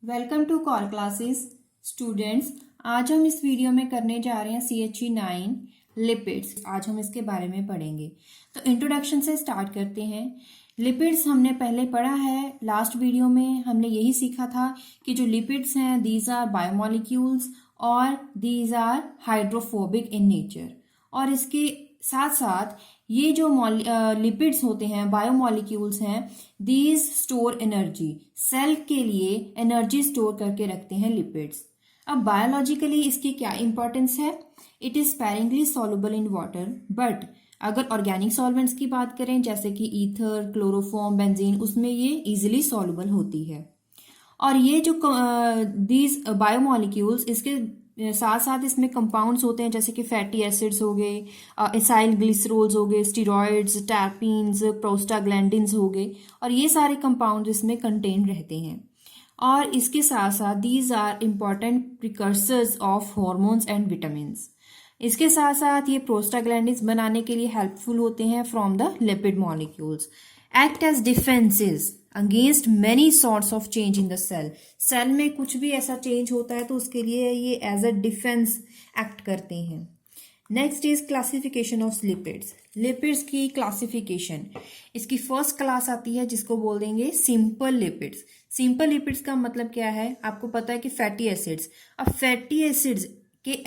Welcome to call classes students. आज हम इस वीडियो में करने जा रहे हैं CHE9 लिपिड्स। आज हम इसके बारे में पढ़ेंगे। तो इंट्रोडक्शन से स्टार्ट करते हैं। लिपिड्स हमने पहले पढ़ा है, लास्ट वीडियो में हमने यही सीखा था कि जो लिपिड्स हैं दीज आर बायोमोलिक्यूल्स और these are hydrophobic in nature. और इसके साथ साथ ये जो लिपिड्स होते हैं, बायोमोलिक्यूल्स हैं, दीज स्टोर एनर्जी। सेल के लिए एनर्जी स्टोर करके रखते हैं लिपिड्स। अब बायोलॉजिकली इसकी क्या इंपॉर्टेंस है? It is sparingly soluble in water, but अगर ऑर्गेनिक सॉल्वेंट्स की बात करें जैसे कि ईथर, क्लोरोफॉर्म, बेंजीन, उसमें ये इजिली सॉल्युबल होती है। और ये जो दीज बायोमोलिक्यूल्स, इसके साथ साथ इसमें कंपाउंड्स होते हैं जैसे कि फैटी एसिड्स हो गए, एसाइल ग्लिसरोल्स हो गए, स्टीरॉइड्स, टर्पीन्स, प्रोस्टाग्लैंडिन्स हो गए, और ये सारे कंपाउंड्स इसमें कंटेन रहते हैं। और इसके साथ साथ these are important precursors of hormones and vitamins. इसके साथ साथ ये प्रोस्टाग्लैंडिन्स बनाने के लिए हेल्पफुल होते हैं from the lipid molecules. Act as defenses against many sorts of change in the cell. Cell में कुछ भी ऐसा चेंज होता है तो उसके लिए ये एज अ डिफेंस एक्ट करते हैं। Next is classification of lipids. Lipids की क्लासिफिकेशन, इसकी फर्स्ट क्लास आती है जिसको बोल देंगे सिंपल लिपिड्स। सिंपल लिपिड्स का मतलब क्या है? आपको पता है कि फैटी एसिड्स। अब फैटी एसिड्स के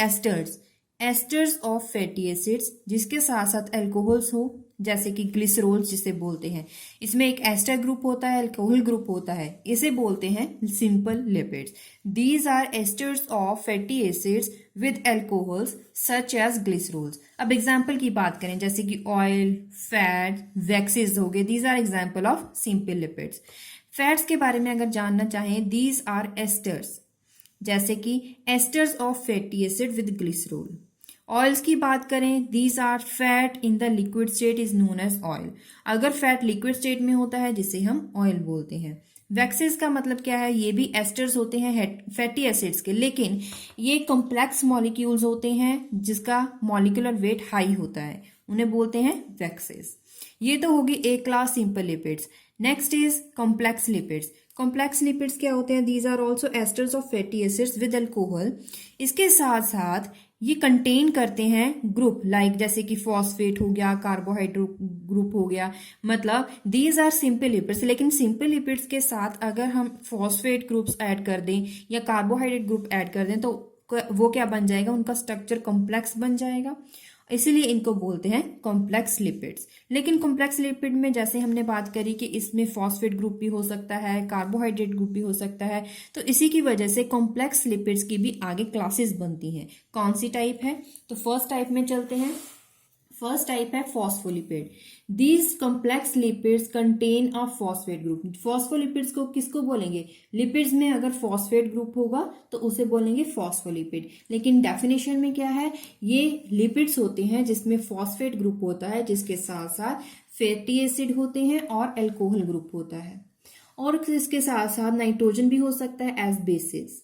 एस्टर्स ऑफ फैटी एसिड्स जिसके साथ साथ एल्कोहल्स हो, जैसे कि ग्लिसरोल्स जिसे बोलते हैं, इसमें एक एस्टर ग्रुप होता है, एल्कोहल ग्रुप होता है, इसे बोलते हैं simple lipids. These are esters of fatty acids with alcohols such as glycerols. अब एग्जाम्पल की बात करें जैसे कि ऑयल, फैट, वैक्सेस हो गए, these are example of simple lipids. Fats के बारे में अगर जानना चाहें, दीज आर एस्टर्स, जैसे कि esters of fatty acid with glycerol. Oils की बात करें, these are fat in the liquid state is known as oil. अगर फैट लिक्विड स्टेट में होता है जिसे हम ऑयल बोलते हैं। वैक्सेस का मतलब क्या है? ये भी एस्टर्स होते हैं फैटी एसिड्स के, लेकिन ये कॉम्प्लेक्स मॉलिक्यूल्स होते हैं जिसका मॉलिक्यूलर वेट हाई होता है, उन्हें बोलते हैं वैक्सेस। ये तो होगी एक class simple lipids. Next is complex lipids. Complex lipids क्या होते हैं? These are also esters of fatty acids with alcohol. इसके साथ साथ ये कंटेन करते हैं ग्रुप, लाइक जैसे कि फॉस्फेट हो गया, कार्बोहाइड्रेट ग्रुप हो गया। मतलब दीज आर सिंपल लिपिड्स, लेकिन सिंपल लिपिड्स के साथ अगर हम फॉस्फेट ग्रुप्स ऐड कर दें या कार्बोहाइड्रेट ग्रुप ऐड कर दें तो वो क्या बन जाएगा? उनका स्ट्रक्चर कॉम्प्लेक्स बन जाएगा, इसीलिए इनको बोलते हैं कॉम्प्लेक्स लिपिड्स। लेकिन कॉम्प्लेक्स लिपिड में जैसे हमने बात करी कि इसमें फॉस्फेट ग्रुप भी हो सकता है, कार्बोहाइड्रेट ग्रुप भी हो सकता है, तो इसी की वजह से कॉम्प्लेक्स लिपिड्स की भी आगे क्लासेस बनती हैं। कौन सी टाइप है? तो फर्स्ट टाइप में चलते हैं। फर्स्ट टाइप है phospholipid. These complex lipids contain a phosphate group. Phospholipids को किसको बोलेंगे? लिपिड्स में अगर फॉस्फेट ग्रुप होगा तो उसे बोलेंगे फॉस्फोलिपिड। लेकिन डेफिनेशन में क्या है? ये लिपिड्स होते हैं जिसमें फॉस्फेट ग्रुप होता है, जिसके साथ साथ फैटी एसिड होते हैं और एल्कोहल ग्रुप होता है, और इसके साथ साथ नाइट्रोजन भी हो सकता है एज बेसिस।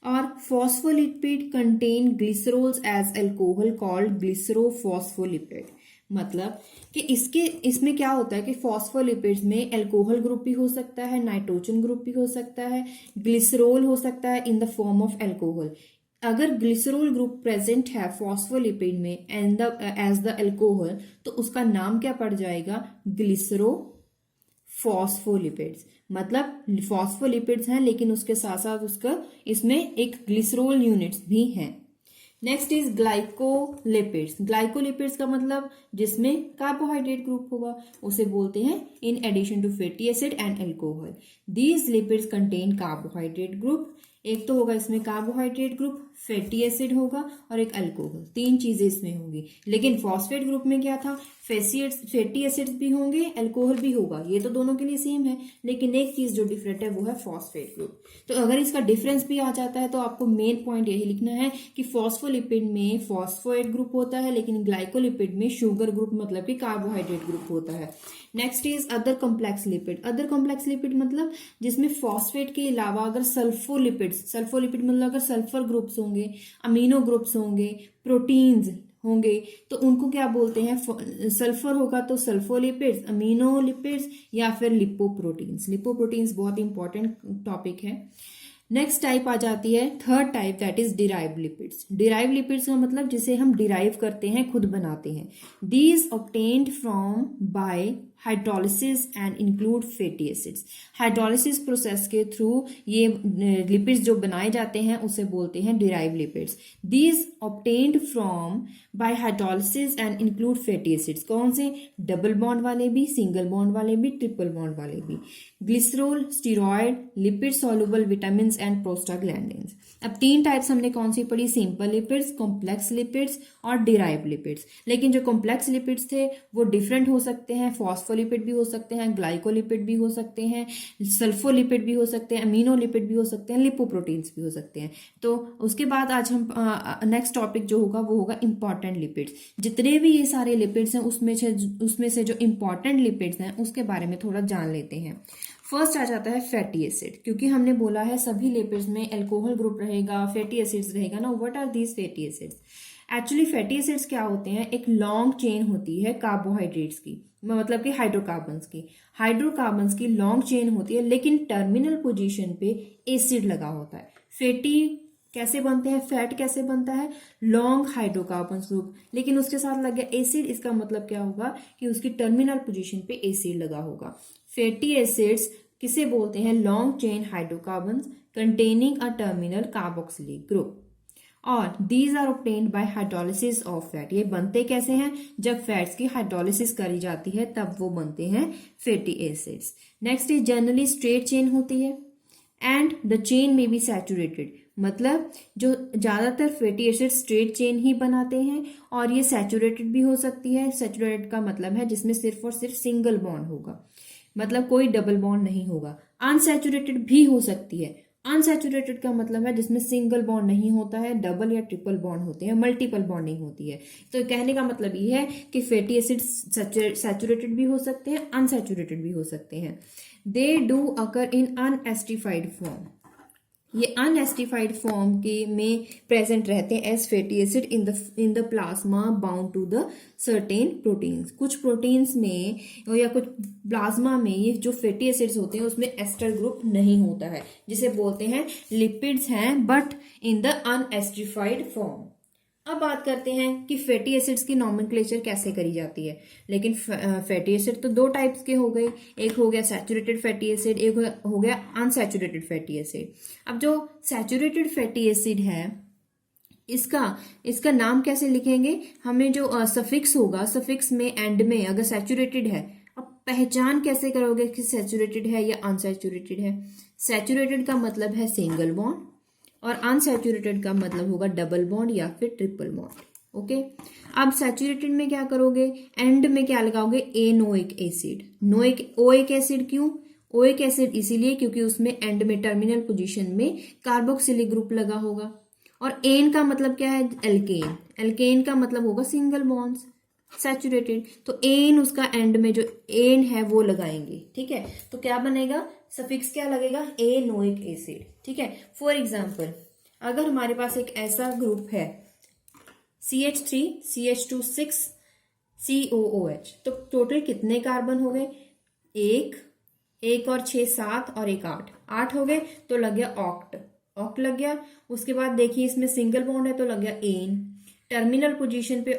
और phospholipid contain glycerols as alcohol called glycerophospholipid. मतलब कि इसमें क्या होता है कि फॉस्फोलिपिड्स में अल्कोहल ग्रुप भी हो सकता है, नाइट्रोजन ग्रुप भी हो सकता है, ग्लिसरोल हो सकता है in the form of alcohol. अगर ग्लिसरोल ग्रुप प्रेजेंट है फॉस्फोलिपिड में एंड एज द अल्कोहल, तो उसका नाम क्या पड़ जाएगा? ग्लिसरो फॉस्फोलिपिड्स। मतलब फॉस्फोलिपिड्स हैं लेकिन उसके साथ साथ उसका इसमें एक ग्लिसरोल यूनिट्स भी हैं। Next is glycolipids. ग्लाइकोलिपिड्स का मतलब जिसमें कार्बोहाइड्रेट ग्रुप होगा, उसे बोलते हैं in addition to fatty acid and alcohol. These lipids contain carbohydrate group. एक तो होगा इसमें कार्बोहाइड्रेट ग्रुप, फैटी एसिड होगा और एक अल्कोहल, तीन चीजें इसमें होंगी। लेकिन फॉस्फेट ग्रुप में क्या था? फैटी एसिड्स भी होंगे, अल्कोहल भी होगा, ये तो दोनों के लिए सेम है, लेकिन एक चीज जो डिफरेंट है वो है फॉस्फेट ग्रुप। तो अगर इसका डिफरेंस भी आ जाता है तो आपको मेन पॉइंट यही लिखना है कि फॉस्फोलिपिड में फॉस्फेट ग्रुप होता है, लेकिन ग्लाइकोलिपिड में शुगर ग्रुप मतलब कि कार्बोहाइड्रेट ग्रुप होता है। Next is other complex lipid. Other complex lipid मतलब जिसमें फॉस्फेट के अलावा अगर सल्फोलिपिड मतलब अगर सल्फर ग्रुप्स होंगे, अमीनो ग्रुप्स होंगे, प्रोटीन्स होंगे, तो उनको क्या बोलते हैं? सल्फर होगा तो सल्फोलिपिड्स, अमीनो लिपिड्स या फिर लिपोप्रोटीन्स। लिपोप्रोटीन्स बहुत इंपॉर्टेंट टॉपिक है। नेक्स्ट टाइप आ जाती है third type, that is derived lipids. Derived lipids का मतलब जिसे हम डिराइव करते हैं, खुद बनाते हैं। These obtained from by hydrolysis and include fatty acids. Hydrolysis process के थ्रू ये लिपिड्स जो बनाए जाते हैं उसे बोलते हैं derived lipids. These obtained from by hydrolysis and include fatty acids. कौन से? डबल बॉन्ड वाले भी, सिंगल बॉन्ड वाले भी, ट्रिपल बॉन्ड वाले भी। Glycerol, steroid, lipid soluble vitamin and prostaglandins. अब 3 टाइप्स हमने कौन सी पढ़ी? सिंपल लिपिड्स, कॉम्प्लेक्स लिपिड्स और डिराइव्ड लिपिड्स। लेकिन जो कॉम्प्लेक्स लिपिड्स थे वो डिफरेंट हो सकते हैं, फॉस्फोलिपिड भी हो सकते हैं, ग्लाइकोलिपिड भी हो सकते हैं, सल्फोलिपिड भी हो सकते हैं, अमीनोलिपिड भी हो सकते हैं, लिपोप्रोटीन्स भी हो सकते हैं। तो उसके बाद आज हम नेक्स्ट टॉपिक जो होगा वो होगा इंपॉर्टेंट लिपिड्स। जितने भी ये सारे लिपिड्स हैं उसमें से जो इंपॉर्टेंट लिपिड्स हैं उसके बारे में थोड़ा जान लेते हैं। फर्स्ट आ जाता है फैटी एसिड, क्योंकि हमने बोला है सभी लिपिड्स में अल्कोहल ग्रुप रहेगा, फैटी एसिड्स रहेगा ना। What are these fatty acids? Actually fatty acids क्या होते हैं? एक लॉन्ग चेन होती है कार्बोहाइड्रेट्स की, मतलब कि हाइड्रोकार्बन्स की लॉन्ग चेन होती है, लेकिन टर्मिनल पोजीशन पे एसिड लगा होता है। फैटी कैसे बनते हैं? फैट कैसे बनता है? लॉन्ग हाइड्रोकार्बन्स ग्रुप, लेकिन उसके साथ लग गया एसिड। इसका मतलब क्या होगा कि उसकी टर्मिनल पोजीशन पे एसिड लगा होगा। फैटी एसिड्स किसे बोलते हैं? Long chain hydrocarbons containing a terminal carboxylic group. और these are obtained by hydrolysis of fat. ये बनते कैसे हैं? जब फैट्स की हाइड्रोलिसिस करी जाती है तब वो बनते हैं fatty acids. Next is generally straight chain होती है एंड द चेन में बी सैचुरेटेड। मतलब जो ज्यादातर फैटी एसिड स्ट्रेट चेन ही बनाते हैं, और ये सैचुरेटेड भी हो सकती है। सैचुरेटेड का मतलब है जिसमें सिर्फ और सिर्फ सिंगल बॉन्ड होगा, मतलब कोई डबल बॉन्ड नहीं होगा। अनसैचुरेटेड भी हो सकती है। अनसैचुरेटेड का मतलब है जिसमें सिंगल बॉन्ड नहीं होता है, डबल या ट्रिपल बॉन्ड होते हैं, मल्टीपल बॉन्डिंग होती है। तो कहने का मतलब ये है कि फैटी एसिड सैचुरेटेड भी हो सकते हैं, अनसैचुरेटेड भी हो सकते हैं। They do occur in unesterified form. ये अनएस्टिफाइड फॉर्म के में प्रेजेंट रहते हैं as fatty acid in the plasma bound to the certain proteins. कुछ प्रोटीन्स में या कुछ प्लाज्मा में ये जो फैटी एसिड्स होते हैं उसमें एस्टर ग्रुप नहीं होता है, जिसे बोलते हैं लिपिड्स हैं बट इन द अनएस्टिफाइड फॉर्म। अब बात करते हैं कि फैटी एसिड्स की नॉमेनक्लेचर कैसे करी जाती है। लेकिन फैटी एसिड तो 2 टाइप्स के हो गए, एक हो गया सैचुरेटेड फैटी एसिड, एक हो गया अनसैचुरेटेड फैटी एसिड। अब जो सैचुरेटेड फैटी एसिड है इसका नाम कैसे लिखेंगे? हमें जो सफिक्स होगा, सफिक्स में एंड में अगर सैचुरेटेड है, अब पहचान कैसे करोगे कि सैचुरेटेड है या अनसैचुरेटेड है? सैचुरेटेड का मतलब है सिंगल बॉन्ड और अनसैचुरेटेड का मतलब होगा डबल बॉन्ड या फिर ट्रिपल बॉन्ड। ओके, अब सैचुरेटेड में क्या करोगे? एंड में क्या लगाओगे? एनोइक एसिड। ओइक एसिड क्यों? ओइक एसिड इसीलिए क्योंकि उसमें एंड में टर्मिनल पोजीशन में कार्बोक्सिलिक ग्रुप लगा होगा। और एन का मतलब क्या है? एल्केन। एल्केन का मतलब होगा सिंगल बॉन्ड्स, सैचुरेटेड। तो एन उसका एंड में जो एन है वो लगाएंगे। ठीक है, तो क्या बनेगा? सफिक्स क्या लगेगा? एनोइक एसिड। ठीक है, फॉर एग्जाम्पल अगर हमारे पास एक ऐसा ग्रुप है CH3 CH2 6 COOH, तो टोटल कितने कार्बन हो गए? एक और 6 7 और 1 8 हो गए, तो लग गया ऑक्ट लग गया। उसके बाद देखिए इसमें सिंगल बॉन्ड है तो लग गया एन। टर्मिनल पोजीशन पे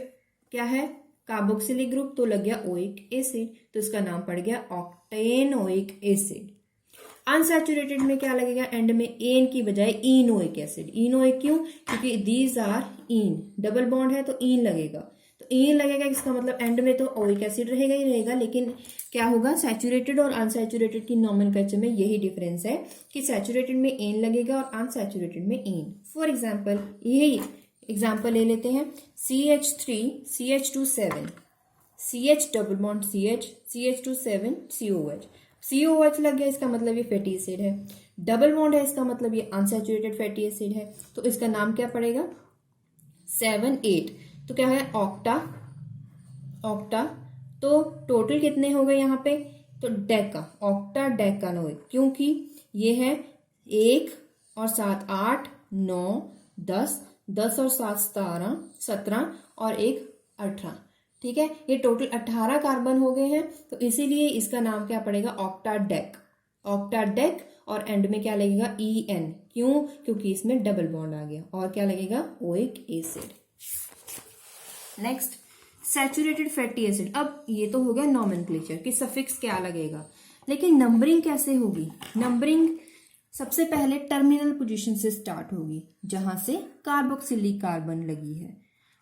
क्या है? कार्बोक्सिलिक ग्रुप, तो लग गया ओइक एसिड, तो इसका नाम पड़ गया ऑक्टेनोइक एसिड। अनसैचुरेटेड में क्या लगेगा? एंड में एन की बजाय इनोइक एसिड। इनोइक क्यों? क्योंकि these are in, double bond है तो इन लगेगा। तो इन लगेगा, इसका मतलब एंड में तो ओइक एसिड रहेगा ही रहेगा। लेकिन क्या होगा? सैचुरेटेड और अनसैचुरेटेड की नॉमेनक्लेचर में यही डिफरेंस है कि सैचुरेटेड में एन लगेगा और अनसैचुरेटेड में इन। फॉर एग्जाम्पल यही एग्जाम्पल ले लेते हैं, CH3 CH2 7 CH double bond CH CH2 7 COH। COH लग गया, इसका मतलब ये फैटी एसिड है। डबल बॉन्ड है, इसका मतलब ये अनसैचुरेटेड फैटी एसिड है। तो इसका नाम क्या पड़ेगा? 7 8। तो क्या है? ऑक्टा। तो टोटल कितने हो गए यहाँ पे? तो डेका, ऑक्टा डेकानोइक, क्योंकि ये है 1 और 7 8 9 10 10 और 7 17 और 1 18। ठीक है, ये टोटल 18 कार्बन हो गए हैं, तो इसीलिए इसका नाम क्या पड़ेगा? ऑक्टाडेक। और एंड में क्या लगेगा EN, क्यों? क्योंकि इसमें डबल बॉन्ड आ गया। और क्या लगेगा? Oic acid. Next saturated fatty acid. अब ये तो हो गया नॉमेनक्लेचर कि सफिक्स क्या लगेगा, लेकिन नंबरिंग कैसे होगी? नंबरिंग सबसे पहले टर्मिनल पोजीशन से स्टार्ट होगी, जहां से कार्बोक्सिलिक कार्बन लगी है।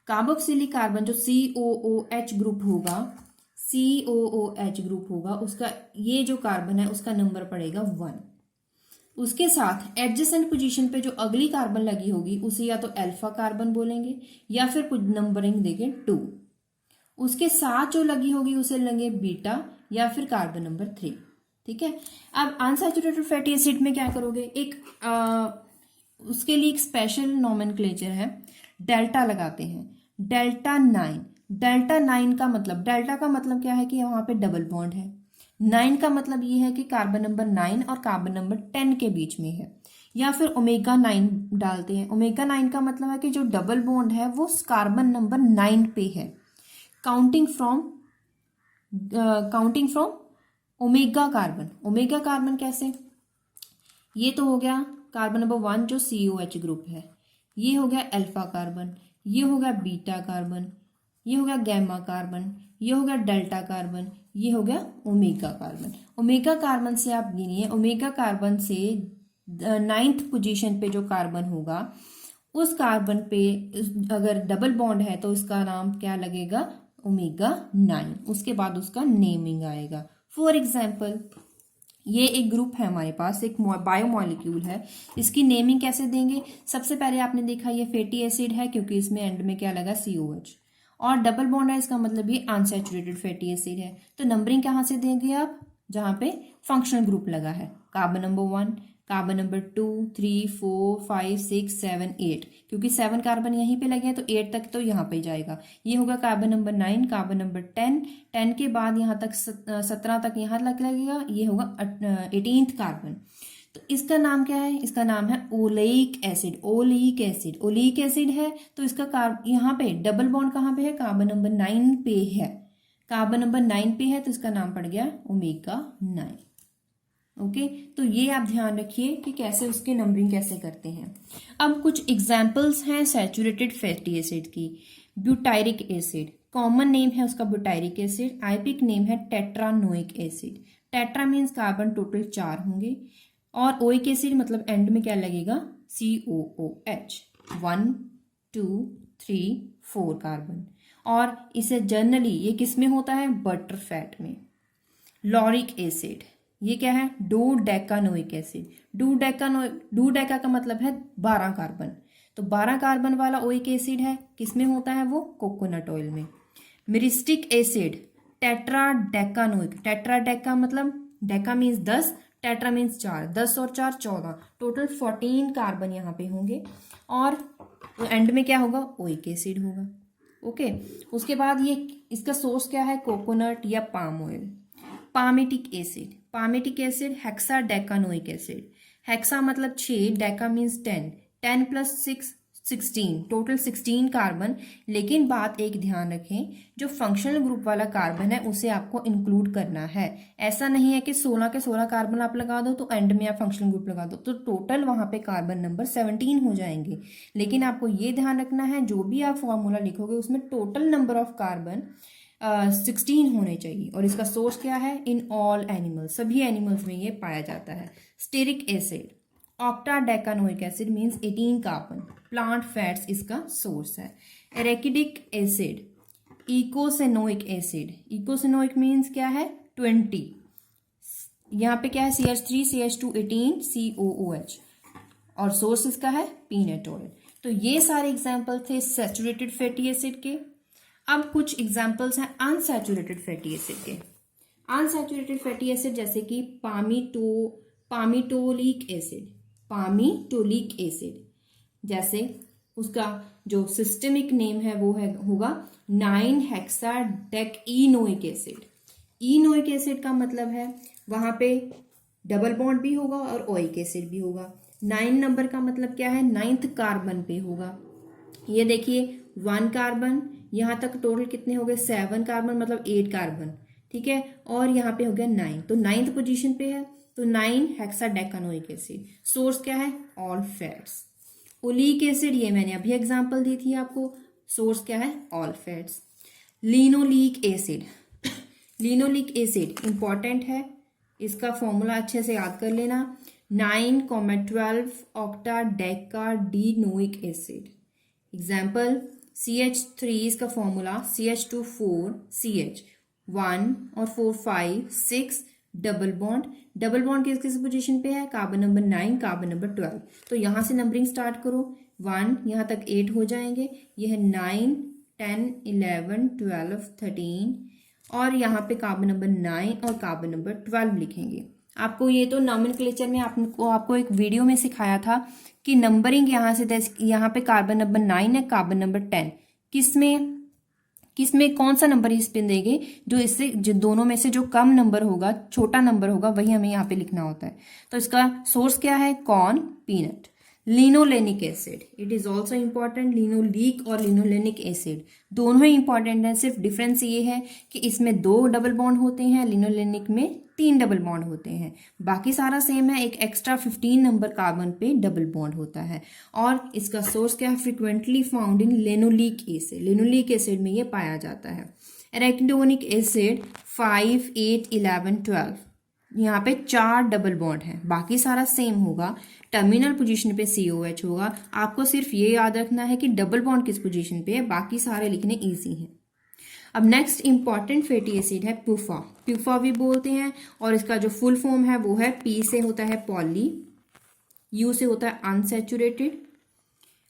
कार्बोक्सिलिक कार्बन जो COOH ग्रुप होगा, COOH ग्रुप होगा, उसका ये जो कार्बन है उसका नंबर पड़ेगा 1। उसके साथ एडजेसेंट पोजीशन पे जो अगली कार्बन लगी होगी उसे या तो अल्फा कार्बन बोलेंगे या फिर कुछ नंबरिंग देंगे 2। उसके साथ जो लगी होगी उसे लेंगे बीटा या फिर कार्बन नंबर 3। ठीक है। अब अनसैचुरेटेड फैटी एसिड में क्या करोगे? उसके लिए एक स्पेशल नोमेनक्लेचर है, डेल्टा लगाते हैं, डेल्टा 9। डेल्टा 9 का मतलब, डेल्टा का मतलब क्या है कि वहां पे डबल बॉन्ड है। 9 का मतलब ये है कि कार्बन नंबर 9 और कार्बन नंबर 10 के बीच में है। या फिर ओमेगा 9 डालते हैं। ओमेगा 9 का मतलब है कि जो डबल बॉन्ड है वो कार्बन नंबर 9 पे है, counting from omega carbon. Omega carbon कैसे? ये तो हो गया कार्बन नंबर 1 जो COH ग्रुप है, ये हो गया अल्फा कार्बन, ये हो गया बीटा कार्बन, ये हो गया गैमा कार्बन, ये हो गया डेल्टा कार्बन, ये हो गया ओमेगा कार्बन। ओमेगा कार्बन से आप गिनिए, ओमेगा कार्बन से 9th पोजीशन पे जो कार्बन होगा उस कार्बन पे अगर डबल बॉन्ड है तो इसका नाम क्या लगेगा? ओमेगा 9। उसके बाद उसका नेमिंग आएगा। फॉर एग्जाम्पल ये एक ग्रुप है हमारे पास, एक बायोमॉलिक्यूल है, इसकी नेमिंग कैसे देंगे? सबसे पहले आपने देखा ये फैटी एसिड है क्योंकि इसमें एंड में क्या लगा? COH, और डबल बॉन्ड है, इसका मतलब ये अनसैचुरेटेड फैटी एसिड है। तो नंबरिंग कहाँ से देंगे आप? जहाँ पे फंक्शनल ग्रुप लगा है, कार्बन नंबर 1, कार्बन नंबर 2, 3, 4, 5, 6, 7, 8, क्योंकि 7 कार्बन यहीं पे लगे हैं तो 8 तक तो यहाँ पे जाएगा। ये होगा कार्बन नंबर 9, कार्बन नंबर 10, 10 के बाद यहाँ तक 17 तक यहाँ लगेगा, ये होगा 18th कार्बन। तो इसका नाम क्या है? इसका नाम है oleic acid. Oleic acid, oleic acid है तो इसका यहाँ पे डबल बॉन्ड कहाँ पे है? कार्बन नंबर 9 पे है। कार्बन नंबर 9 पे है तो इसका नाम पड़ गया ओमेगा 9। ओके, तो ये आप ध्यान रखिए कि कैसे उसकी नंबरिंग कैसे करते हैं। अब कुछ एग्जाम्पल्स हैं सैचुरेटेड फैटी एसिड की। ब्यूटायरिक एसिड, कॉमन नेम है उसका ब्यूटायरिक एसिड, आईपिक नेम है tetranoic acid. Tetra means carbon total 4 होंगे, और ओइक एसिड मतलब एंड में क्या लगेगा? COOH, 1, 2, 3, 4 carbon. और इसे जनरली ये किस में होता है? बटर फैट में। लॉरिक एसिड, ये क्या है? डोडेकानोइक एसिड। डोडेका का मतलब है 12 कार्बन, तो 12 कार्बन वाला ओइक एसिड है, किसमें होता है वो? कोकोनट ऑयल में। Myristic acid, tetradecanoic. टेट्राडेका मतलब डेका मीन्स 10, टेट्रा मीन्स 4, 10 और 4 14, टोटल 14 कार्बन यहाँ पे होंगे, और एंड में क्या होगा? ओइक एसिड होगा। ओके, उसके बाद ये इसका सोर्स क्या है? कोकोनट या palm oil. Palmitic acid, palmitic acid hexadecanoic acid. Hexa मतलब 6, डेका मीन्स 10, 10 + 6 16, टोटल 16 कार्बन। लेकिन बात एक ध्यान रखें, जो फंक्शनल ग्रुप वाला कार्बन है उसे आपको इंक्लूड करना है। ऐसा नहीं है कि 16 के 16 कार्बन आप लगा दो तो एंड में आप फंक्शनल ग्रुप लगा दो, तो टोटल वहां पे कार्बन नंबर 17 हो जाएंगे। लेकिन आपको ये ध्यान रखना है जो भी आप फॉर्मूला लिखोगे उसमें टोटल नंबर ऑफ कार्बन 16 होने चाहिए। और इसका सोर्स क्या है? इन ऑल एनिमल्स, सभी एनिमल्स में ये पाया जाता है। Stearic acid, octadecanoic acid means 18 carbon, plant fats इसका सोर्स है। Arachidic acid, eicosanoic acid. Eicosanoic means क्या है? 20, यहाँ पे क्या है? CH3, CH2, 18, COOH, और सोर्स इसका है पीनट ऑयल। तो ये सारे एग्जाम्पल थे सैचुरेटेड फैटी एसिड के। अब कुछ एग्जाम्पल्स हैं अनसैचुरेटेड फैटी एसिड के। अनसैचुरेटेड फैटी एसिड जैसे कि पामीटोलिक एसिड, पामीटोलिक एसिड, जैसे उसका जो सिस्टमिक नेम है वो होगा 9-हेक्साडेकिनोइक एसिड। इनोइक एसिड का मतलब है वहां पे डबल बॉन्ड भी होगा और ओइक एसिड भी होगा। 9 नंबर का मतलब क्या है? 9th कार्बन पे होगा। ये देखिए 1 कार्बन, यहाँ तक टोटल कितने हो गए? 7 कार्बन मतलब 8 कार्बन, ठीक है, और यहाँ पे हो गया 9, तो 9th पोजीशन पे है। तो 9 हेक्साडेकानोइक एसिड। सोर्स क्या है? All fats. ओलिक एसिड, ये मैंने अभी एग्जांपल दी थी आपको, सोर्स क्या है? All fats. Linoleic acid, linoleic acid important है, इसका फॉर्मूला अच्छे से याद कर लेना, 9,12 octadecadienoic acid. Example CH3, इसका फॉर्मूला CH2 4 CH 1 और 4 5 6 डबल बॉन्ड। डबल बॉन्ड किस किस पोजीशन पे है? Carbon number 9, carbon number 12। तो यहां से नंबरिंग स्टार्ट करो, 1 यहां तक 8 हो जाएंगे, ये है 9 10 11 12 13, और यहाँ पे कार्बन नंबर 9 और कार्बन नंबर 12 लिखेंगे। आपको ये तो नॉमेनक्लेचर में आपको एक वीडियो में सिखाया था कि नंबरिंग यहाँ से यहाँ पे कार्बन नंबर 9 है, कार्बन नंबर 10 किसमें कौन सा नंबर इस पे देंगे, जो दोनों में से जो कम नंबर होगा, छोटा नंबर होगा, वही हमें यहाँ पे लिखना होता है। तो इसका सोर्स क्या है? Corn, peanut. Linolenic acid, it is also important. Linoleic और लिनोलेनिक एसिड दोनों ही इंपॉर्टेंट है, सिर्फ डिफरेंस ये है कि इसमें 2 डबल बॉन्ड होते हैं, लिनोलेनिक में 3 डबल बॉन्ड होते हैं। बाकी सारा सेम है, एक एक्स्ट्रा 15 नंबर कार्बन पे डबल बॉन्ड होता है। और इसका सोर्स क्या है? Frequently found in linoleic acid, linoleic acid में ये पाया जाता है। एराकिडोनिक एसिड 5 8 11 12, यहाँ पे 4 डबल बॉन्ड है, बाकी सारा सेम होगा। टर्मिनल पोजीशन पे COH होगा। आपको सिर्फ ये याद रखना है कि डबल बॉन्ड किस पोजीशन पे है, बाकी सारे लिखने इजी हैं। अब नेक्स्ट इंपॉर्टेंट फैटी एसिड है प्यूफा, प्यूफा भी बोलते हैं, और इसका जो फुल फॉर्म है वो है P से होता है पॉली, U से होता है अनसैचुरेटेड,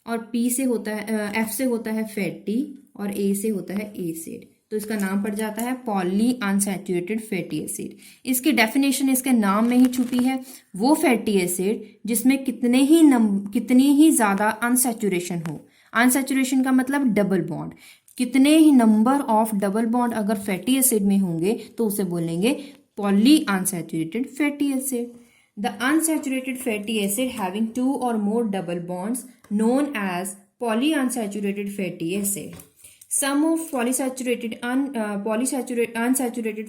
और P से होता है F से होता है फैटी, और A से होता है एसिड। तो इसका नाम पड़ जाता है पॉली अनसैचुरेटेड फैटी एसिड। इसकी डेफिनेशन इसके नाम में ही छुपी है, वो फैटी एसिड जिसमें कितनी ही ज्यादा अनसैचुरेशन हो। अनसैचुरेशन का मतलब डबल बॉन्ड, कितने ही नंबर ऑफ डबल बॉन्ड अगर फैटी एसिड में होंगे तो उसे बोलेंगे poly unsaturated fatty acid. The unsaturated fatty acid having 2 or more double bonds known as polyunsaturated fatty acid. Some of unsaturated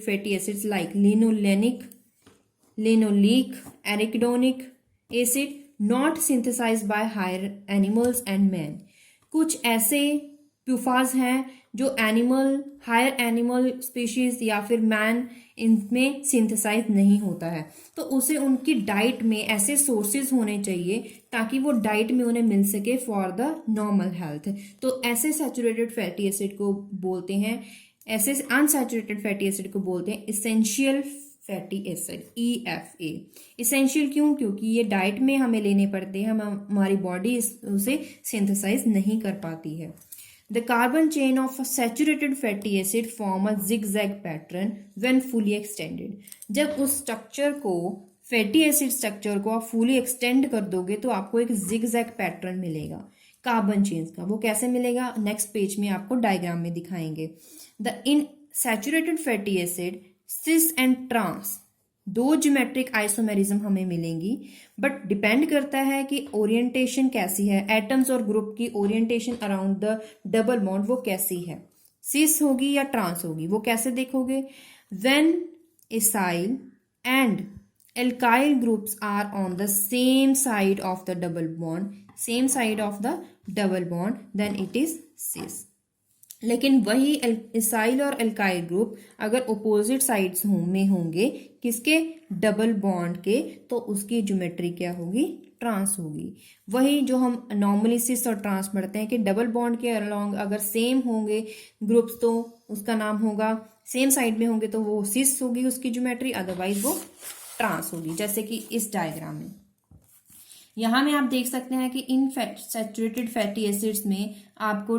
fatty acids like linolenic, arachidonic acid not synthesized by higher animals and man. कुछ ऐसे प्यूफाज हैं जो higher animal species या फिर man, इनमें synthesise नहीं होता है, तो उसे उनकी डाइट में ऐसे सोर्सेज होने चाहिए ताकि वो डाइट में उन्हें मिल सके फॉर द नॉर्मल हेल्थ। तो ऐसे सैचुरेटेड फैटी एसिड को बोलते हैं, ऐसे अनसैचुरेटेड फैटी एसिड को बोलते हैं essential fatty acid, EFA। Essential क्यों? क्योंकि ये डाइट में हमें लेने पड़ते हैं, हमारी बॉडी उसे सिंथेसाइज नहीं कर पाती है। The carbon chain of a saturated fatty acid form a zigzag pattern when fully extended. जब उस स्ट्रक्चर को, फैटी एसिड स्ट्रक्चर को आप फुली एक्सटेंड कर दोगे तो आपको एक जिगजैग पैटर्न मिलेगा कार्बन चेन्स का। वो कैसे मिलेगा? नेक्स्ट पेज में आपको डायग्राम में दिखाएंगे। The in saturated fatty acid cis and trans 2 geometric isomerism हमें मिलेंगी, बट डिपेंड करता है कि ओरिएंटेशन कैसी है, एटम्स और ग्रुप की orientation around the double bond वो कैसी है, सिस होगी या ट्रांस होगी। वो कैसे देखोगे? When acyl and alkyl groups are on the same side of the double bond, then it is cis. लेकिन वही एसाइल और एल्काइल ग्रुप अगर ओपोजिट साइड्स में होंगे किसके? डबल बॉन्ड के, तो उसकी ज्योमेट्री क्या होगी? ट्रांस होगी। वही जो हम नॉर्मली सिस और ट्रांस पढ़ते हैं कि डबल बॉन्ड के अलोंग अगर सेम होंगे ग्रुप्स तो उसका नाम होगा, सेम साइड में होंगे तो वो सिस होगी उसकी ज्योमेट्री, अदरवाइज वो ट्रांस होगी। जैसे कि इस डायग्राम में यहाँ में आप देख सकते हैं कि इन सैचुरेटेड फैटी एसिड्स में आपको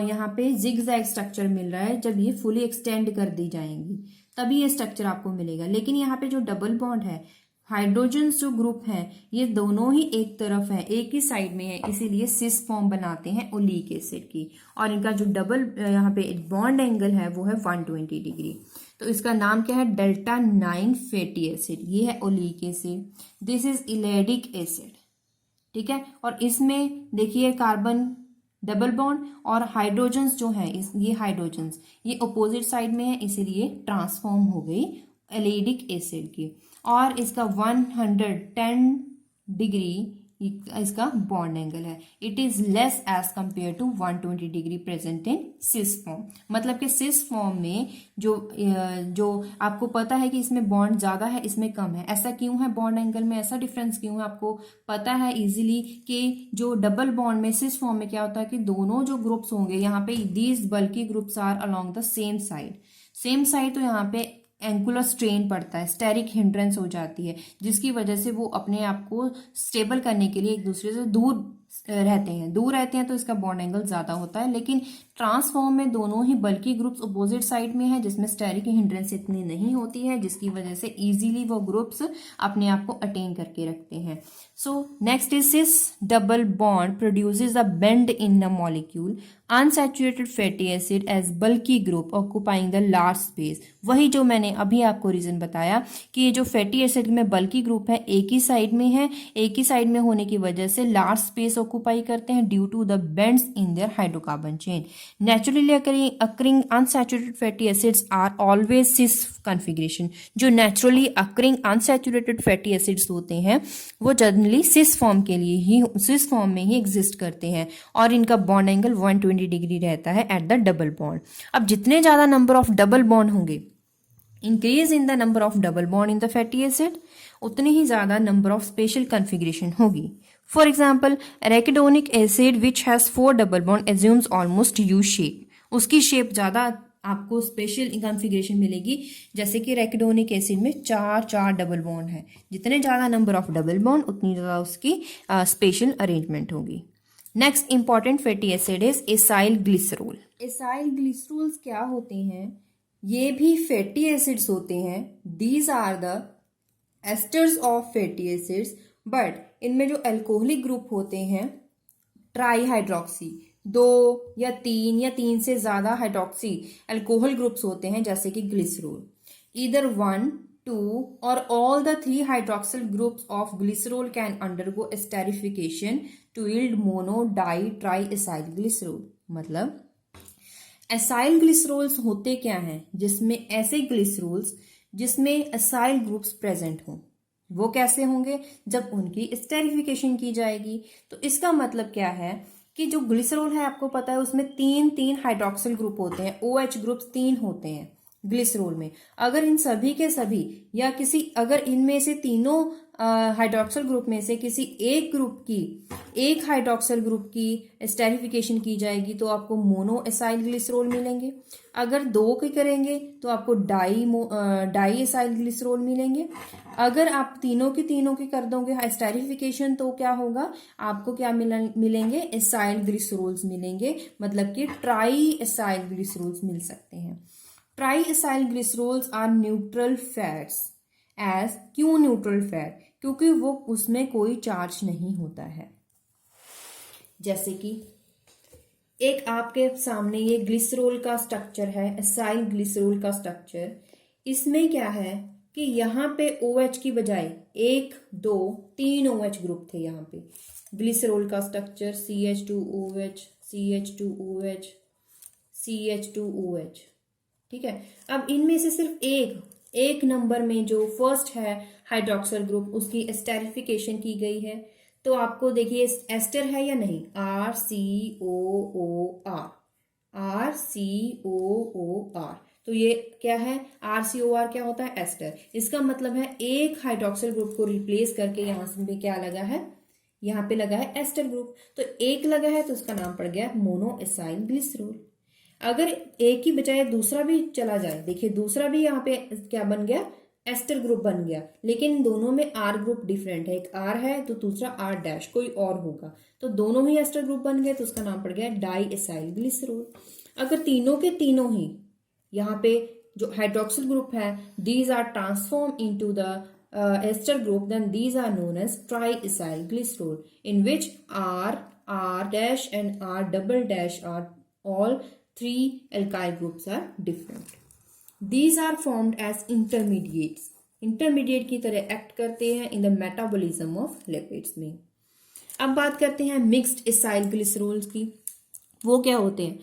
यहाँ पे जिगजैग स्ट्रक्चर मिल रहा है। जब ये फुली एक्सटेंड कर दी जाएंगी तभी ये स्ट्रक्चर आपको मिलेगा। लेकिन यहाँ पे जो डबल बॉन्ड है, हाइड्रोजन्स जो ग्रुप हैं, ये दोनों ही एक तरफ है, एक ही साइड में है, इसीलिए सिस फॉर्म बनाते हैं ओलिक एसिड की। और इनका जो डबल यहाँ पे बॉन्ड एंगल है वो है 120 डिग्री। तो इसका नाम क्या है? Delta 9 fatty acid. ये है oleic acid, this is elaidic acid, ठीक है। और इसमें देखिए कार्बन डबल बॉन्ड और हाइड्रोजन्स जो है, ये हाइड्रोजन्स ये अपोजिट साइड में है, इसीलिए ट्रांसफॉर्म हो गई एलिडिक एसिड की। और इसका 110 डिग्री इसका बॉन्ड एंगल है। It is less as compare to 120 degree present in cis form. मतलब कि सिस फॉर्म में जो आपको पता है कि इसमें बॉन्ड ज्यादा है, इसमें कम है। ऐसा क्यों है? बॉन्ड एंगल में ऐसा डिफरेंस क्यों है? आपको पता है इजीली कि जो डबल बॉन्ड में सिस फॉर्म में क्या होता है कि दोनों जो ग्रुप्स होंगे यहाँ पे, these bulky groups are along the same side, तो यहाँ पे एंगुलर स्ट्रेन पड़ता है, स्टेरिक हिंड्रेंस हो जाती है, जिसकी वजह से वो अपने आप को स्टेबल करने के लिए एक दूसरे से दूर रहते हैं तो इसका बॉन्ड एंगल ज्यादा होता है। लेकिन ट्रांसफॉर्म में दोनों ही बल्की ग्रुप्स अपोजिट साइड में है, जिसमें स्टेरिक हिंड्रेंस इतनी नहीं होती है, जिसकी वजह से इजीली वो ग्रुप्स अपने आप को अटेन करके रखते हैं। So next is cis double bond produces a bend in the molecule unsaturated fatty acid as bulky group occupying the large space. वही जो मैंने अभी आपको रीजन बताया कि ये जो फैटी एसिड में बल्की ग्रुप है एक ही साइड में है, एक ही साइड में होने की वजह से लार्ज स्पेस ऑक्यूपाई करते हैं due to the bends in their hydrocarbon chain. Naturally occurring unsaturated fatty acids are always cis configuration. जो naturally occurring unsaturated fatty acids होते हैं वो जनरली सिस फॉर्म में ही एग्जिस्ट करते हैं और इनका बॉन्ड एंगल 120 डिग्री रहता है एट द डबल बॉन्ड। अब जितने ज्यादा नंबर ऑफ डबल बॉन्ड होंगे, increase in the number of double bond in the fatty acid, उतनी ही ज्यादा नंबर ऑफ स्पेशल कॉन्फ़िगरेशन होगी। For example arachidonic acid which has 4 double bond assumes almost U shape, उसकी shape ज्यादा आपको special configuration मिलेगी, जैसे कि एराकिडोनिक एसिड में 4 डबल बॉन्ड है। जितने ज्यादा नंबर ऑफ डबल बॉन्ड उतनी ज्यादा उसकी स्पेशल अरेंजमेंट होगी। Next important fatty acid is acyl glycerol. Acyl glycerols क्या होते हैं? ये भी फैटी एसिड्स होते हैं। These are the esters of fatty acids, but इनमें जो अल्कोहलिक ग्रुप होते हैं ट्राई हाइड्रोक्सी, 2 या 3 से ज्यादा हाइड्रोक्सी अल्कोहल ग्रुप्स होते हैं, जैसे कि ग्लिसरॉल। ईदर 1, 2 और all the 3 hydroxyl groups of glycerol can undergo esterification to yield mono di tri acyl glycerol। मतलब एसाइल ग्लिसरॉल्स होते क्या हैं? जिसमें ऐसे ग्लिसरॉल्स जिसमें एसाइल ग्रुप्स प्रेजेंट हों। वो कैसे होंगे? जब उनकी स्टेरिफिकेशन की जाएगी। तो इसका मतलब क्या है कि जो ग्लिसरॉल है आपको पता है उसमें 3 हाइड्रोक्सिल ग्रुप होते हैं, OH ग्रुप्स 3 होते हैं ग्लिसरॉल में। अगर इन सभी के सभी या अगर इनमें से तीनों हाइड्रोक्सिल ग्रुप में से किसी एक हाइड्रोक्सिल ग्रुप की स्टेरिफिकेशन की जाएगी तो आपको मोनो एसाइल ग्लिसरॉल मिलेंगे। अगर 2 के करेंगे तो आपको डाई एसाइल ग्लिसरॉल मिलेंगे। अगर आप तीनों के कर दोगे स्टेरिफिकेशन तो क्या होगा? आपको क्या मिलेंगे? एसाइल ग्लिसरॉल्स मिलेंगे, मतलब कि ट्राई एसाइल ग्लिसरॉल्स मिल सकते हैं। Tri acyl glycerols are neutral fats. क्यों न्यूट्रल फैट? क्योंकि वो उसमें कोई चार्ज नहीं होता है। जैसे कि एक आपके सामने ये ग्लिसरॉल का स्ट्रक्चर है, एसाइल ग्लिसरॉल का स्ट्रक्चर। इसमें क्या है कि यहाँ पे OH की बजाय 1, 2, 3 OH ग्रुप थे। यहाँ पे ग्लिसरॉल का स्ट्रक्चर CH2OH, CH2OH, CH2OH, ठीक है। अब इनमें से सिर्फ एक नंबर में जो फर्स्ट है हाइड्रोक्सिल ग्रुप, उसकी एस्टेरिफिकेशन की गई है। तो आपको देखिए एस्टर है या नहीं? RCOOR। तो ये क्या है? RCOR क्या होता है? एस्टर। इसका मतलब है एक हाइड्रोक्सिल ग्रुप को रिप्लेस करके यहाँ से क्या लगा है? यहाँ पे लगा है एस्टर ग्रुप। तो एक लगा है तो उसका नाम पड़ गया मोनो एसाइल ग्लिसरॉल। अगर एक की बजाय दूसरा भी चला जाए, देखिए दूसरा भी यहाँ पे क्या बन गया? एस्टर ग्रुप बन गया, लेकिन दोनों में R ग्रुप डिफरेंट है। एक R है तो दूसरा R' कोई और होगा, तो दोनों ही एस्टर ग्रुप बन गए तो उसका नाम पड़ गया डाई एसाइल ग्लिसरॉल। अगर तीनों के तीनों ही यहाँ पे जो हाइड्रोक्सिल ग्रुप है these are transform into the ester group, then these are known as tri-acyl glycerol, in which R, R' and R" are all 3 alkyl groups are different. These are formed as intermediates. Intermediate की तरह act करते हैं in the metabolism of lipids में। अब बात करते हैं mixed acyl glycerols की। वो क्या होते हैं?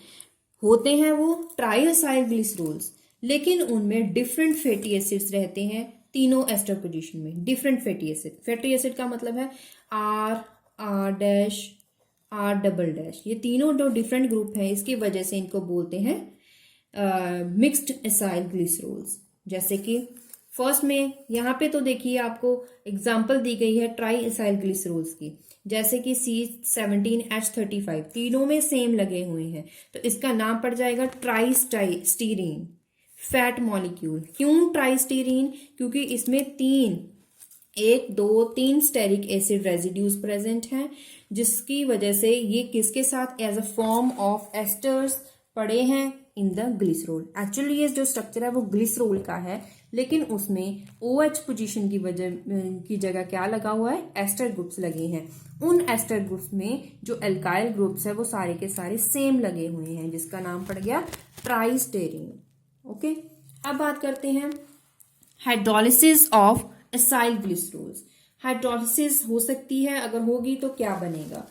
होते हैं वो ट्राई एसाइल ग्लिसरॉल्स, लेकिन उनमें डिफरेंट फैटी एसिड्स रहते हैं तीनों एस्टर पोजीशन में different fatty acid. Fatty acid का मतलब है R, R dash, R double dash, ये तीनों जो डिफरेंट ग्रुप है इसकी वजह से इनको बोलते हैं मिक्स्ड एसाइल ग्लिसरॉल्स। जैसे कि फर्स्ट में यहाँ पे तो देखिए आपको एग्जांपल दी गई है ट्राई एसाइल ग्लिसरॉल्स की, जैसे कि C17H35 तीनों में सेम लगे हुए हैं, तो इसका नाम पड़ जाएगा ट्राइस्टीरीन फैट मॉलिक्यूल। क्यों ट्राइस्टीरीन? क्योंकि इसमें तीन स्टेरिक एसिड रेजिड्यूज प्रेजेंट हैं, जिसकी वजह से ये किसके साथ as a form of esters पड़े हैं इन द ग्लिसरॉल। एक्चुअली ये जो स्ट्रक्चर है वो ग्लिसरॉल का है, लेकिन उसमें OH पोजीशन की जगह क्या लगा हुआ है? एस्टर ग्रुप्स लगे हैं। उन एस्टर ग्रुप्स में जो एल्काइल ग्रुप्स है वो सारे के सारे सेम लगे हुए हैं, जिसका नाम पड़ गया ट्राइस्टेरीन। ओके, अब बात करते हैं hydrolysis of acyl glycerols. Hydrolysis हो सकती है, अगर होगी तो क्या बनेगा?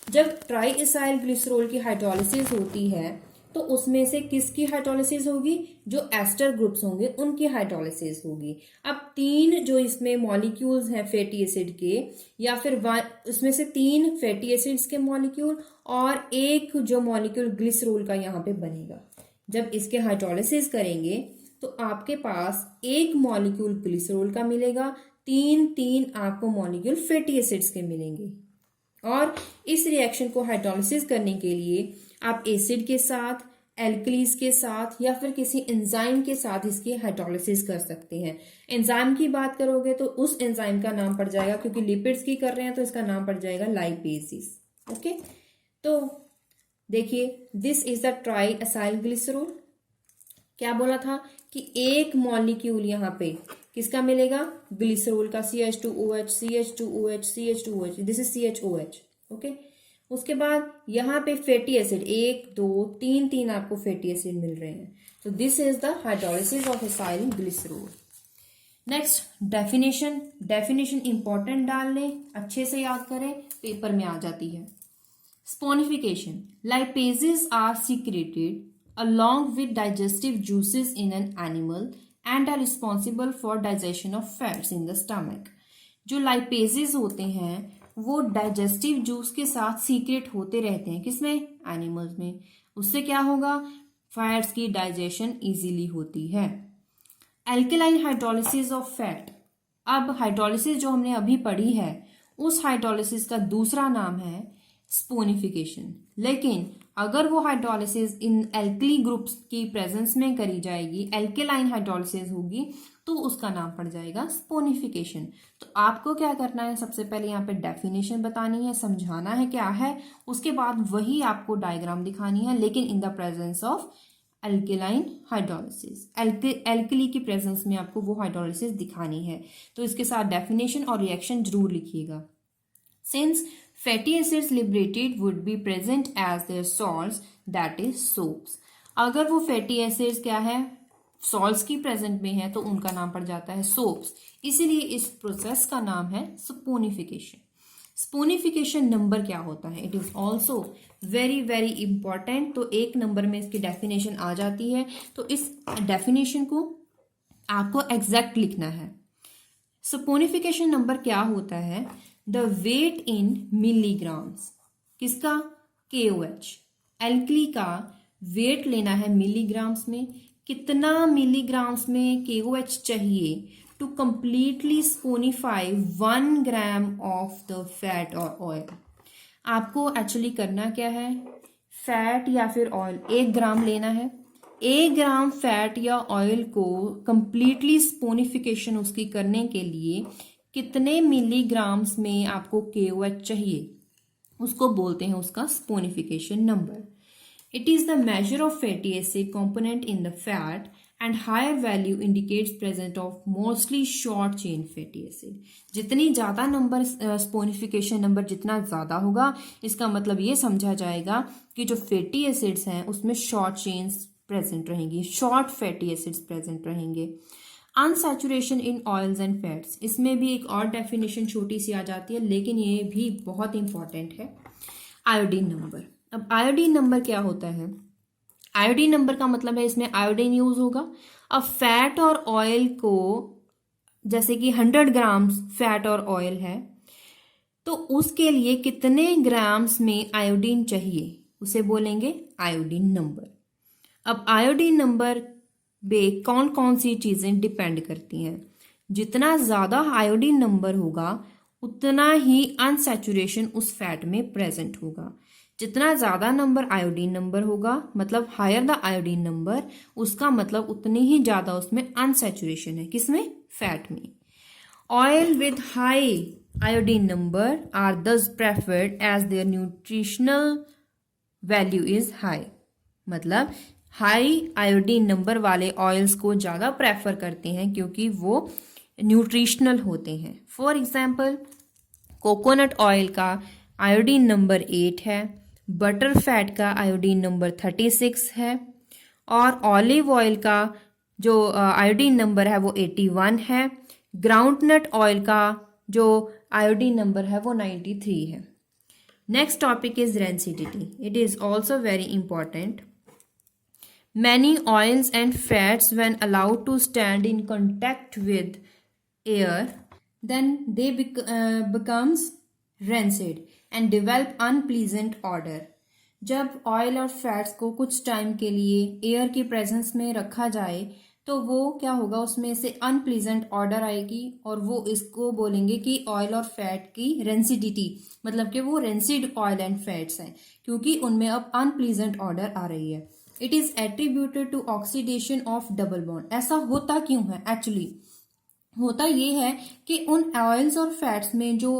जब ट्राई एसाइल ग्लिसरॉल की हाइड्रोलिसिस होती है तो उसमें से किसकी हाइड्रोलिसिस होगी? जो एस्टर ग्रुप्स होंगे उनकी हाइड्रोलिसिस होगी। अब तीन जो इसमें मॉलिक्यूल्स हैं फैटी एसिड के, या फिर उसमें से 3 फैटी एसिड्स के मॉलिक्यूल और एक जो मॉलिक्यूल ग्लिसरॉल का यहाँ पे बनेगा। जब इसके हाइड्रोलिसिस करेंगे तो आपके पास एक मॉलिक्यूल ग्लिसरॉल का मिलेगा, 3 आपको मॉलिक्यूल फैटी एसिड्स के मिलेंगे। और इस रिएक्शन को हाइड्रोलिसिस करने के लिए आप एसिड के साथ, एल्कलीज के साथ या फिर किसी एंजाइम के साथ इसकी हाइड्रोलिसिस कर सकते हैं। एंजाइम की बात करोगे तो उस एंजाइम का नाम पड़ जाएगा, क्योंकि लिपिड्स की कर रहे हैं तो इसका नाम पड़ जाएगा लाइपेजेस। ओके, तो देखिए this is the try acyl glycerol. क्या बोला था कि एक मॉलिक्यूल यहाँ पे किसका मिलेगा? ग्लिसरॉल का, CH2OH, CH2OH, CH2OH, this is CHOH। Okay, उसके बाद यहाँ पे फैटी एसिड 1 2 3 आपको फैटी एसिड मिल रहे हैं। तो this is the hydrolysis of acyl glycerol. Next definition important डाल लें, अच्छे से याद करें, पेपर में आ जाती है। Saponification, lipases are secreted along with digestive juices in an animal and are responsible for digestion of fats in the stomach। जो लाइपेजेस होते हैं वो डाइजेस्टिव जूस के साथ सीक्रेट होते रहते हैं, किसमें? एनिमल्स में। उससे क्या होगा? फैट्स की डाइजेशन इजीली होती है। एल्केलाइन हाइड्रोलिसिस ऑफ फैट, अब हाइड्रोलिसिस जो हमने अभी पढ़ी है उस हाइड्रोलिसिस का दूसरा नाम है स्पोनिफिकेशन। लेकिन अगर वो हाइड्रोलिसिस इन एल्कली ग्रुप्स की प्रेजेंस में करी जाएगी, एल्केलाइन हाइड्रोलिसिस होगी, तो उसका नाम पड़ जाएगा स्पोनिफिकेशन। तो आपको क्या करना है? सबसे पहले यहाँ पे डेफिनेशन बतानी है, समझाना है क्या है, उसके बाद वही आपको डायग्राम दिखानी है, लेकिन in the presence of alkaline hydrolysis. Alkali की प्रेजेंस में आपको वो हाइड्रोलिसिस दिखानी है। तो इसके साथ डेफिनेशन और रिएक्शन जरूर लिखिएगा। Since fatty acids liberated would be present as their salts, that is soaps। अगर वो फैटी एसिड्स क्या है? सॉल्ट्स की प्रेजेंट में है तो उनका नाम पड़ जाता है सोप्स। इसीलिए इस प्रोसेस का नाम है स्पोनिफिकेशन। स्पोनिफिकेशन नंबर क्या होता है? It is also very very important. तो 1 नंबर में इसकी डेफिनेशन आ जाती है, तो इस डेफिनेशन को आपको एग्जैक्ट लिखना है। स्पोनिफिकेशन नंबर क्या होता है? द वेट इन मिलीग्राम्स, किसका? KOH। एल्कली का वेट लेना है मिलीग्राम्स में। कितना मिलीग्राम्स में KOH चाहिए to completely saponify 1 gram of the fat और ऑयल? आपको एक्चुअली करना क्या है? फैट या फिर ऑयल 1 ग्राम लेना है। 1 ग्राम फैट या ऑयल को कंप्लीटली स्पोनिफिकेशन उसकी करने के लिए कितने मिलीग्राम्स में आपको KOH चाहिए, उसको बोलते हैं उसका saponification number. It is the major of fatty acid component in the fat and higher value indicates presence of mostly short chain fatty acid. जितनी ज्यादा नंबर स्पोनिफिकेशन नंबर जितना ज्यादा होगा, इसका मतलब ये समझा जाएगा कि जो फैटी एसिड्स हैं उसमें शॉर्ट चेन्स प्रेजेंट रहेंगी, शॉर्ट फैटी एसिड्स प्रेजेंट रहेंगे। Unsaturation in oils and fats, इसमें भी एक और डेफिनेशन छोटी सी आ जाती है, लेकिन ये भी बहुत इंपॉर्टेंट है। आयोडीन नंबर, अब आयोडीन नंबर क्या होता है? आयोडीन नंबर का मतलब है इसमें आयोडीन यूज होगा। अब फैट और ऑयल को जैसे कि 100 ग्राम्स फैट और ऑयल है, तो उसके लिए कितने ग्राम्स में आयोडीन चाहिए, उसे बोलेंगे आयोडीन नंबर। अब आयोडीन नंबर पे कौन कौन सी चीजें डिपेंड करती हैं। जितना ज्यादा आयोडीन नंबर होगा उतना ही अनसैचुरेशन उस फैट में प्रेजेंट होगा। जितना ज्यादा नंबर आयोडीन नंबर होगा, मतलब हायर द आयोडीन नंबर, उसका मतलब उतनी ही ज्यादा उसमें अनसैचुरेशन है, किसमें, फैट में। Oil with high iodine number are thus preferred as their nutritional value is high। मतलब हाई आयोडीन नंबर वाले ऑयल्स को ज्यादा प्रेफर करते हैं क्योंकि वो न्यूट्रिशनल होते हैं। फॉर एग्जाम्पल, कोकोनट ऑयल का आयोडीन नंबर 8 है, बटर फैट का आयोडीन नंबर 36 है, और ऑलिव ऑयल का जो आयोडीन नंबर है वो 81 है। ग्राउंडनट ऑयल का जो आयोडीन नंबर है वो 93 है। Next topic is rancidity. It is also very important. Many oils and fats, when allowed to stand in contact with air, then they becomes rancid and develop unpleasant odor। जब oil और fats को कुछ time के लिए air की presence में रखा जाए तो वो क्या होगा, उसमें से अनप्लीजेंट ऑर्डर आएगी और वो इसको बोलेंगे कि ऑयल और फैट की रेंसिडिटी, मतलब कि वो रेंसिड ऑयल एंड फैट्स हैं क्योंकि उनमें अब अनप्लीजेंट ऑर्डर आ रही है। It is attributed to oxidation of double bond. ऐसा होता क्यों है? एक्चुअली होता ये है कि उन ऑयल्स और फैट्स में जो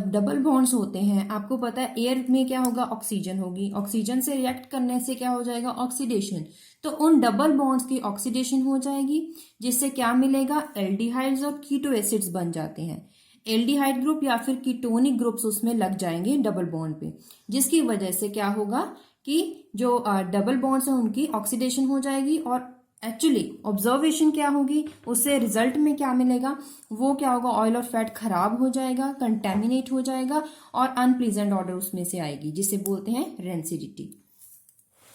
डबल बॉन्ड्स होते हैं, आपको पता है एयर में क्या होगा, ऑक्सीजन होगी, ऑक्सीजन से रिएक्ट करने से क्या हो जाएगा, ऑक्सीडेशन। तो उन डबल बॉन्ड्स की ऑक्सीडेशन हो जाएगी जिससे क्या मिलेगा, एल्डिहाइड्स और कीटो एसिड्स बन जाते हैं। एल्डिहाइड ग्रुप या फिर कीटोनिक ग्रुप्स उसमें लग जाएंगे डबल बॉन्ड पे, जिसकी वजह से क्या होगा कि जो डबल बॉन्ड्स हैं उनकी ऑक्सीडेशन हो जाएगी और एक्चुअली ऑब्जर्वेशन क्या होगी, उससे रिजल्ट में क्या मिलेगा, वो क्या होगा, ऑयल और फैट खराब हो जाएगा, कंटेमिनेट हो जाएगा और अनप्लीजेंट ऑर्डर उसमें से आएगी, जिसे बोलते हैं रेंसिडिटी।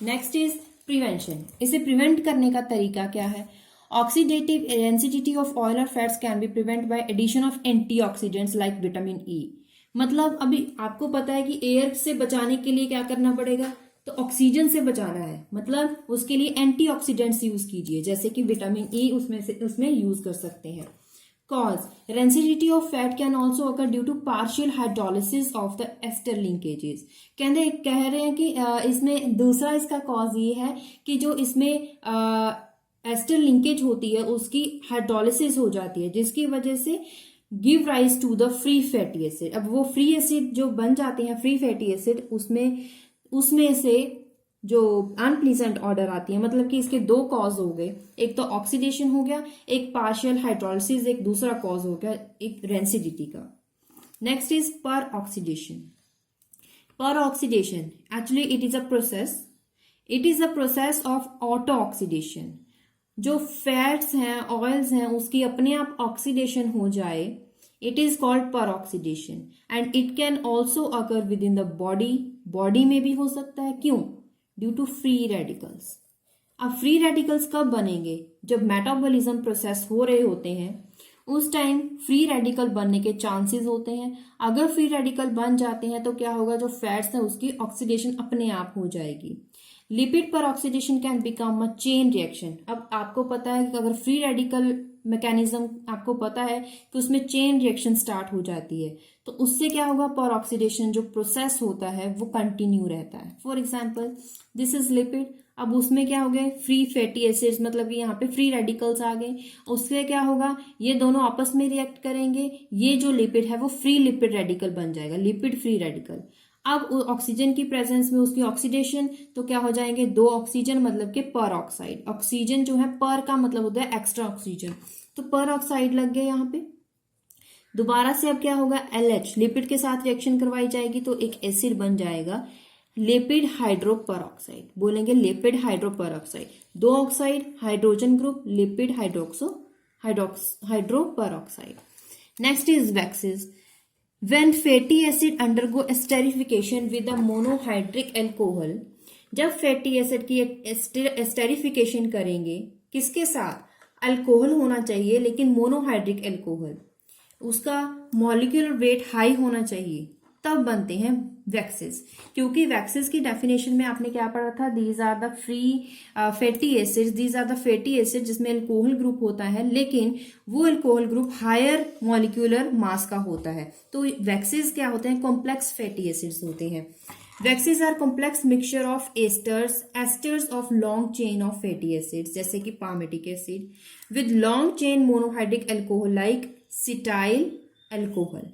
Next is prevention. इसे प्रिवेंट करने का तरीका क्या है? ऑक्सीडेटिव रेंसिडिटी ऑफ ऑयल और fats can be prevent by addition of antioxidants like vitamin E. मतलब अभी आपको पता है कि एयर से बचाने के लिए क्या करना पड़ेगा, तो ऑक्सीजन से बचाना है, मतलब उसके लिए एंटीऑक्सीडेंट्स यूज कीजिए, जैसे कि विटामिन ई उसमें यूज कर सकते हैं। Cause rancidity of fat can also occur due to partial hydrolysis of the ester linkages. कह रहे हैं कि इसमें दूसरा इसका कॉज ये है कि जो इसमें एस्टर लिंकेज होती है उसकी हाइड्रोलिसिस हो जाती है, जिसकी वजह से give rise to the free fatty acid. अब वो फ्री एसिड जो बन जाते हैं, फ्री फैटी एसिड, उसमें से जो अनप्लीजेंट ऑर्डर आती है, मतलब कि इसके दो कॉज हो गए, एक तो ऑक्सीडेशन हो गया, एक पार्शियल हाइड्रोलिसिस, एक दूसरा कॉज हो गया एक रेंसिडिटी का। Next is peroxidation. Peroxidation actually it is a process of auto oxidation. जो फैट्स हैं, ऑयल्स हैं, उसकी अपने आप ऑक्सीडेशन हो जाए, it is called peroxidation and it can also occur within the body में भी हो सकता है। क्यों? Due to free radicals. अब फ्री रेडिकल्स कब बनेंगे? जब मेटाबॉलिज्म प्रोसेस हो रहे होते हैं उस टाइम फ्री रेडिकल बनने के चांसेस होते हैं। अगर फ्री रेडिकल बन जाते हैं तो क्या होगा, जो फैट्स है उसकी ऑक्सीडेशन अपने आप हो जाएगी। लिपिड पर oxidation can become a chain reaction. अब आपको पता है कि अगर फ्री रेडिकल मैकेनिज्म आपको पता है कि उसमें चेन रिएक्शन स्टार्ट हो जाती है, तो उससे क्या होगा, पर ऑक्सीडेशन जो प्रोसेस होता है वो कंटिन्यू रहता है। For example this is lipid. अब उसमें क्या हो गए, फ्री फैटी एसिड्स, मतलब कि यहाँ पे फ्री रेडिकल्स आ गए। उससे क्या होगा, ये दोनों आपस में रिएक्ट करेंगे, ये जो लिपिड है वो फ्री लिपिड रेडिकल बन जाएगा, लिपिड फ्री रेडिकल। अब ऑक्सीजन की प्रेजेंस में उसकी ऑक्सीडेशन, तो क्या हो जाएंगे, दो ऑक्सीजन, मतलब कि पर ऑक्साइड। ऑक्सीजन जो है, पर का मतलब होता है एक्स्ट्रा ऑक्सीजन, तो पर ऑक्साइड लग गए यहाँ पे। दोबारा से अब क्या होगा, LH लिपिड के साथ रिएक्शन करवाई जाएगी तो एक एसिड बन जाएगा, लिपिड हाइड्रोपर ऑक्साइड। बोलेंगे लिपिड हाइड्रोपर ऑक्साइड। दो oxide, hydrogen group, lipid hydroperoxide. Next is waxes. When fatty acid undergo esterification with a monohydric alcohol, जब फैटी एसिड की एस्टेरिफिकेशन करेंगे किसके साथ, अल्कोहल होना चाहिए, लेकिन मोनोहाइड्रिक अल्कोहल, उसका मॉलिक्यूलर वेट हाई होना चाहिए, तब बनते हैं वैक्सेस। क्योंकि वैक्सेस की डेफिनेशन में आपने क्या पढ़ा था, these are the free fatty acids, these are the fatty acid जिसमें अल्कोहल ग्रुप होता है, लेकिन वो alcohol group higher molecular mass का होता है। तो वैक्सेस क्या होते हैं, कॉम्प्लेक्स फैटी एसिड्स होते हैं। Waxes are complex mixture of esters of long chain of fatty acids, जैसे कि palmitic acid, with long chain monohydric alcohol like cetyl alcohol.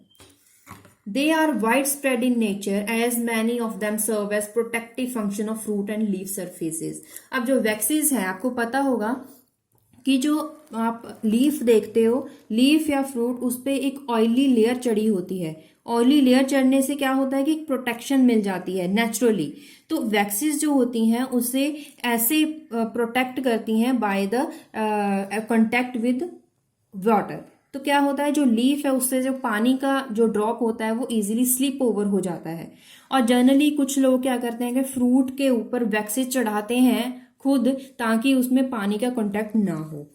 They are widespread in nature as many of them serve as protective function of fruit and leaf surfaces. अब जो waxes है, आपको पता होगा कि जो आप लीफ देखते हो, लीफ या फ्रूट, उस पर एक ऑयली लेयर चढ़ी होती है। ऑयली लेयर चढ़ने से क्या होता है कि प्रोटेक्शन मिल जाती है नेचुरली। तो वैक्सीज जो होती हैं उसे ऐसे प्रोटेक्ट करती हैं by the contact with water. तो क्या होता है, जो लीफ है उससे जो पानी का जो ड्रॉप होता है वो इजीली स्लिप ओवर हो जाता है। और जनरली कुछ लोग क्या करते हैं कि फ्रूट के ऊपर वैक्सीज चढ़ाते हैं खुद, ताकि उसमें पानी का कांटेक्ट ना हो।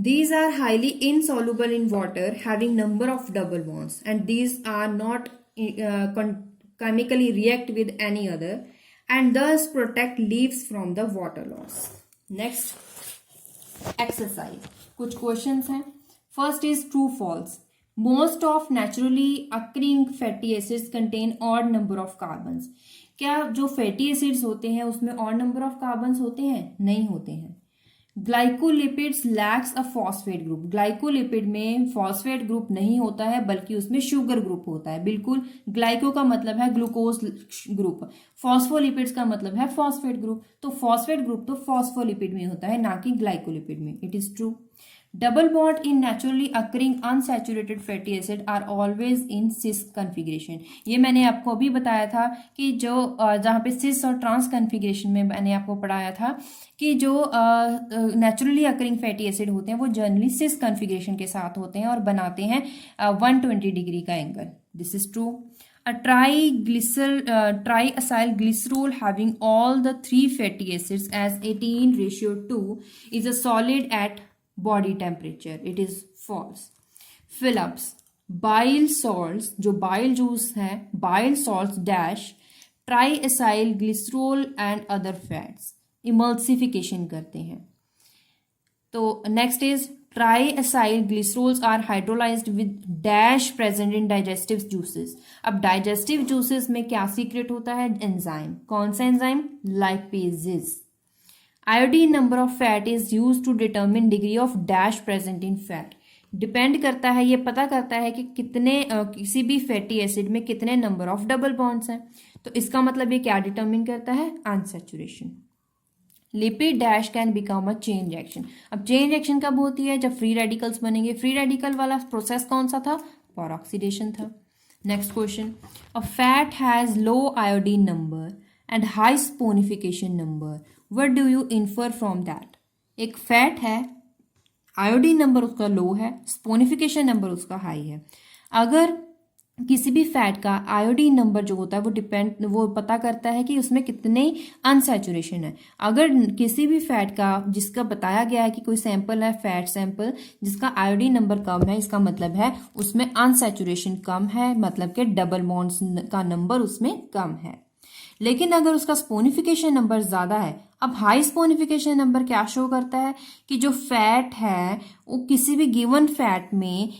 These are highly insoluble in water, having number of double bonds, and these are not chemically react with any other, and thus protect leaves from the water loss. Next, exercise. कुछ questions हैं। First is true false. Most of naturally occurring fatty acids contain odd number of carbons. क्या जो fatty acids होते हैं उसमें odd number of carbons होते हैं? नहीं होते हैं। ग्लाइकोलिपिड्स लैक्स अ फॉस्फेट ग्रुप। ग्लाइकोलिपिड में फॉस्फेट ग्रुप नहीं होता है, बल्कि उसमें शुगर ग्रुप होता है। बिल्कुल, ग्लाइको का मतलब है ग्लूकोज ग्रुप, फॉस्फोलिपिड्स का मतलब है फॉस्फेट ग्रुप। तो फॉस्फेट ग्रुप तो फॉस्फोलिपिड में होता है, ना कि ग्लाइकोलिपिड में। It is true. Double bond in naturally occurring unsaturated fatty acid are always in cis configuration. ये मैंने आपको अभी बताया था कि जो जहाँ पे सिस और ट्रांस कन्फिग्रेशन में मैंने आपको पढ़ाया था कि जो नेचुरली अकरिंग फैटी एसिड होते हैं वो जनरली सिस कन्फिग्रेशन के साथ होते हैं और बनाते हैं 120 डिग्री का angle. This is true. A triacyl glycerol having all the three fatty acids as 18:2 is a solid at body temperature. It is false. Phillips bile salts, जो bile juice है, bile salts dash triacyl glycerol and other fats emulsification करते हैं। तो next is triacyl glycerols are hydrolyzed with dash present in digestive juices. अब digestive juices में क्या secret होता है, एंजाइम। कौन सा enzyme, lipases. Iodine number of fat is use to determine degree of dash present in fat. Depend करता है, ये पता करता है कि कितने किसी भी फैटी एसिड में कितने नंबर ऑफ डबल बॉन्ड्स हैं। तो इसका मतलब ये क्या डिटरमिन करता है, unsaturation. Lipid dash can become a chain reaction. अब चेन रिएक्शन कब होती है, जब फ्री रेडिकल्स बनेंगे। फ्री रेडिकल वाला प्रोसेस कौन सा था, परऑक्सीडेशन था। Next question, a fat has low iodine number and high saponification number, what do you infer from that. एक फैट है, आयोडीन नंबर उसका लो है, स्पोनिफिकेशन नंबर उसका हाई है। अगर किसी भी फैट का आयोडीन नंबर जो होता है वो पता करता है कि उसमें कितने अनसैचुरेशन है। अगर किसी भी फैट का जिसका बताया गया है कि कोई सैंपल है, फैट सैंपल जिसका आयोडीन नंबर कम है, इसका मतलब है उसमें अनसैचुरेशन कम है, मतलब कि डबल बॉन्ड्स का नंबर उसमें कम है। लेकिन अगर उसका स्पोनिफिकेशन नंबर ज्यादा है, अब हाई स्पोनिफिकेशन नंबर क्या शो करता है कि जो फैट है वो किसी भी गिवन फैट में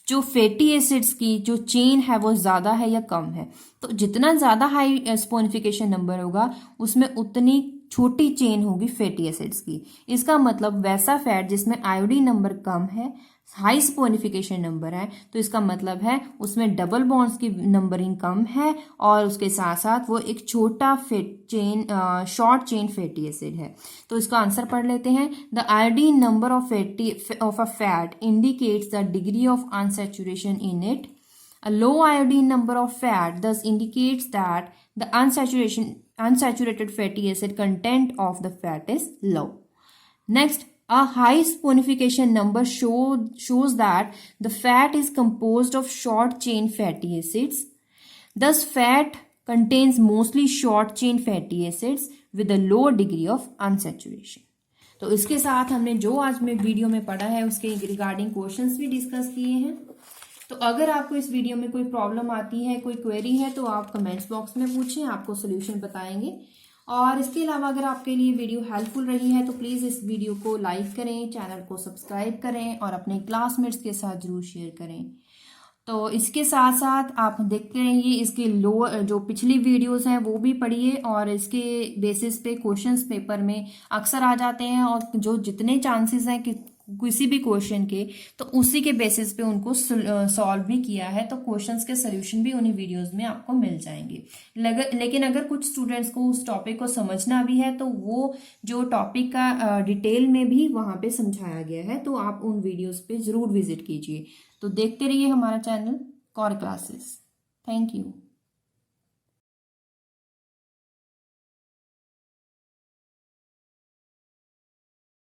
जो फैटी एसिड्स की जो चेन है वो ज्यादा है या कम है। तो जितना ज्यादा हाई स्पोनिफिकेशन नंबर होगा उसमें उतनी छोटी चेन होगी फैटी एसिड्स की। इसका मतलब वैसा फैट जिसमें आयोडीन नंबर कम है, हाई स्पोनिफिकेशन नंबर है, तो इसका मतलब है उसमें डबल बॉन्ड्स की नंबरिंग कम है और उसके साथ साथ वो एक छोटा शॉर्ट चेन फैटी एसिड है। तो इसका आंसर पढ़ लेते हैं। The iodine number of a fat indicates the degree of unsaturation in it. A low iodine number of fat thus indicates that the unsaturated fatty acid content of the fat is low. Next, a high sponification number shows that the fat is composed of short chain fatty acids. Thus, fat contains mostly short chain fatty acids with a low degree of unsaturation. तो इसके साथ हमने जो आज में video में पढ़ा है उसके रिगार्डिंग क्वेश्चंस भी डिस्कस किए हैं। तो अगर आपको इस वीडियो में कोई प्रॉब्लम आती है, कोई क्वेरी है, तो आप कमेंट्स बॉक्स में पूछें, आपको सोल्यूशन बताएंगे। और इसके अलावा अगर आपके लिए वीडियो हेल्पफुल रही है तो प्लीज़ इस वीडियो को लाइक करें, चैनल को सब्सक्राइब करें और अपने क्लासमेट्स के साथ जरूर शेयर करें। तो इसके साथ साथ आप देखते रहिए, इसके लोअर जो पिछली वीडियोस हैं वो भी पढ़िए और इसके बेसिस पे क्वेश्चंस पेपर में अक्सर आ जाते हैं और जो जितने चांसेस हैं कि किसी भी क्वेश्चन के, तो उसी के बेसिस पे उनको सॉल्व भी किया है। तो क्वेश्चंस के सोल्यूशन भी उन्हीं वीडियोस में आपको मिल जाएंगे। लेकिन अगर कुछ स्टूडेंट्स को उस टॉपिक को समझना भी है तो वो जो टॉपिक का डिटेल में भी वहां पे समझाया गया है, तो आप उन वीडियोस पे जरूर विजिट कीजिए। तो देखते रहिए हमारा channel core classes. Thank you.